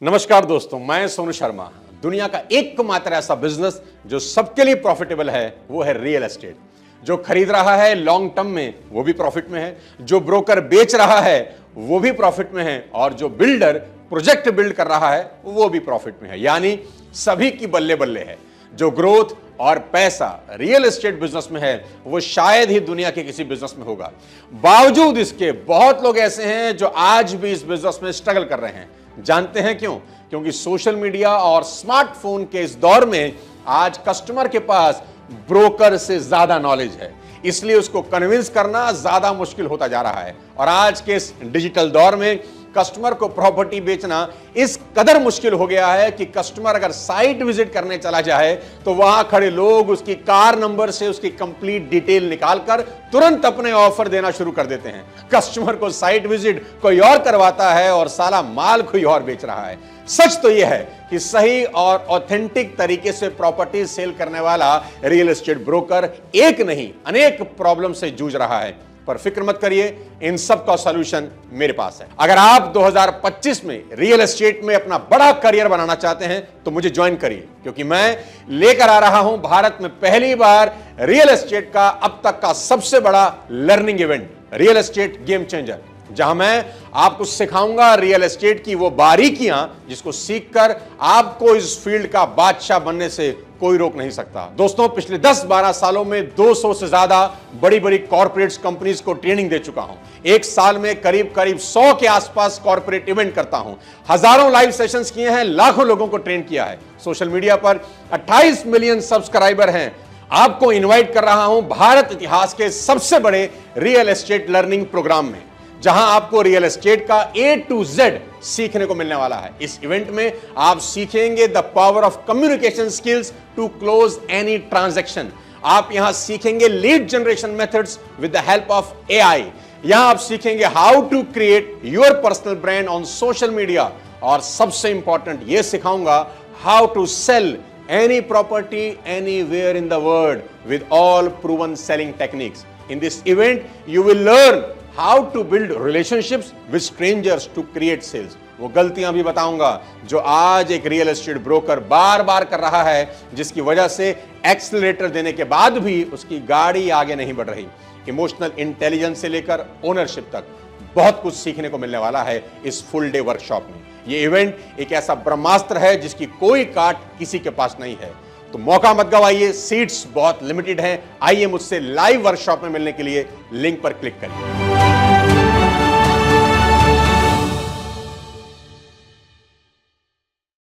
नमस्कार दोस्तों, मैं सोनू शर्मा। दुनिया का एकमात्र ऐसा बिजनेस जो सबके लिए प्रॉफिटेबल है वो है रियल एस्टेट। जो खरीद रहा है लॉन्ग टर्म में वो भी प्रॉफिट में है, जो ब्रोकर बेच रहा है वो भी प्रॉफिट में है, और जो बिल्डर प्रोजेक्ट बिल्ड कर रहा है वो भी प्रॉफिट में है। यानी सभी की बल्ले बल्ले है। जो ग्रोथ और पैसा रियल एस्टेट बिजनेस में है वो शायद ही दुनिया के किसी बिजनेस में होगा। बावजूद इसके बहुत लोग ऐसे हैं जो आज भी इस बिजनेस में स्ट्रगल कर रहे हैं। जानते हैं क्यों? क्योंकि सोशल मीडिया और स्मार्टफोन के इस दौर में आज कस्टमर के पास ब्रोकर से ज्यादा नॉलेज है, इसलिए उसको कन्विंस करना ज्यादा मुश्किल होता जा रहा है। और आज के इस डिजिटल दौर में कस्टमर को प्रॉपर्टी बेचना इस कदर मुश्किल हो गया है कि कस्टमर अगर साइट विजिट करने चला जाए तो वहां खड़े लोग उसकी कार नंबर से उसकी कंप्लीट डिटेल निकालकर तुरंत अपने ऑफर देना शुरू कर देते हैं। कस्टमर को साइट विजिट कोई और करवाता है और साला माल कोई और बेच रहा है। सच तो यह है कि सही और ऑथेंटिक तरीके से प्रॉपर्टी सेल करने वाला रियल एस्टेट ब्रोकर एक नहीं अनेक प्रॉब्लम से जूझ रहा है। पर फिक्र मत करिए, इन सब का सॉल्यूशन मेरे पास है। अगर आप 2025 में रियल एस्टेट में अपना बड़ा करियर बनाना चाहते हैं तो मुझे ज्वाइन करिए, क्योंकि मैं लेकर आ रहा हूं भारत में पहली बार रियल एस्टेट का अब तक का सबसे बड़ा learning event, real estate game changer, जहां मैं आपको सिखाऊंगा रियल एस्टेट की वो बारीकियां जिसको सीखकर आपको इस फील्ड का बादशाह बनने से कोई रोक नहीं सकता। दोस्तों, पिछले 10-12 सालों में 200 से ज्यादा बड़ी बड़ी कॉर्पोरेट कंपनीज को ट्रेनिंग दे चुका हूं। एक साल में करीब 100 के आसपास कॉर्पोरेट इवेंट करता हूं। हजारों लाइव सेशंस किए हैं, लाखों लोगों को ट्रेन किया है। सोशल मीडिया पर 28 मिलियन सब्सक्राइबर हैं। आपको इन्वाइट कर रहा हूं भारत इतिहास के सबसे बड़े रियल एस्टेट लर्निंग प्रोग्राम में, जहां आपको रियल एस्टेट का A to Z सीखने को मिलने वाला है। इस इवेंट में आप सीखेंगे the power of communication skills to close any transaction. आप यहां सीखेंगे lead generation methods with the help of AI। यहां आप सीखेंगे how to create your personal brand on social media, और सबसे इंपॉर्टेंट ये सिखाऊंगा how to sell any property anywhere in the world with all proven selling techniques. In this event, you will learn how to build relationships with strangers to create sales। वो गलतियां भी बताऊंगा जो आज एक रियल एस्टेट ब्रोकर बार बार कर रहा है, जिसकी वजह से एक्सेलरेटर देने के बाद भी उसकी गाड़ी आगे नहीं बढ़ रही। इमोशनल इंटेलिजेंस से लेकर ओनरशिप तक बहुत कुछ सीखने को मिलने वाला है इस फुल डे वर्कशॉप में। ये इवेंट एक ऐसा ब्रह्मास्त्र है जिसकी कोई काट किसी के पास नहीं है, तो मौका मत गवाइए। सीट्स बहुत लिमिटेड हैं। आइए मुझसे लाइव वर्कशॉप में मिलने के लिए लिंक पर क्लिक करिए।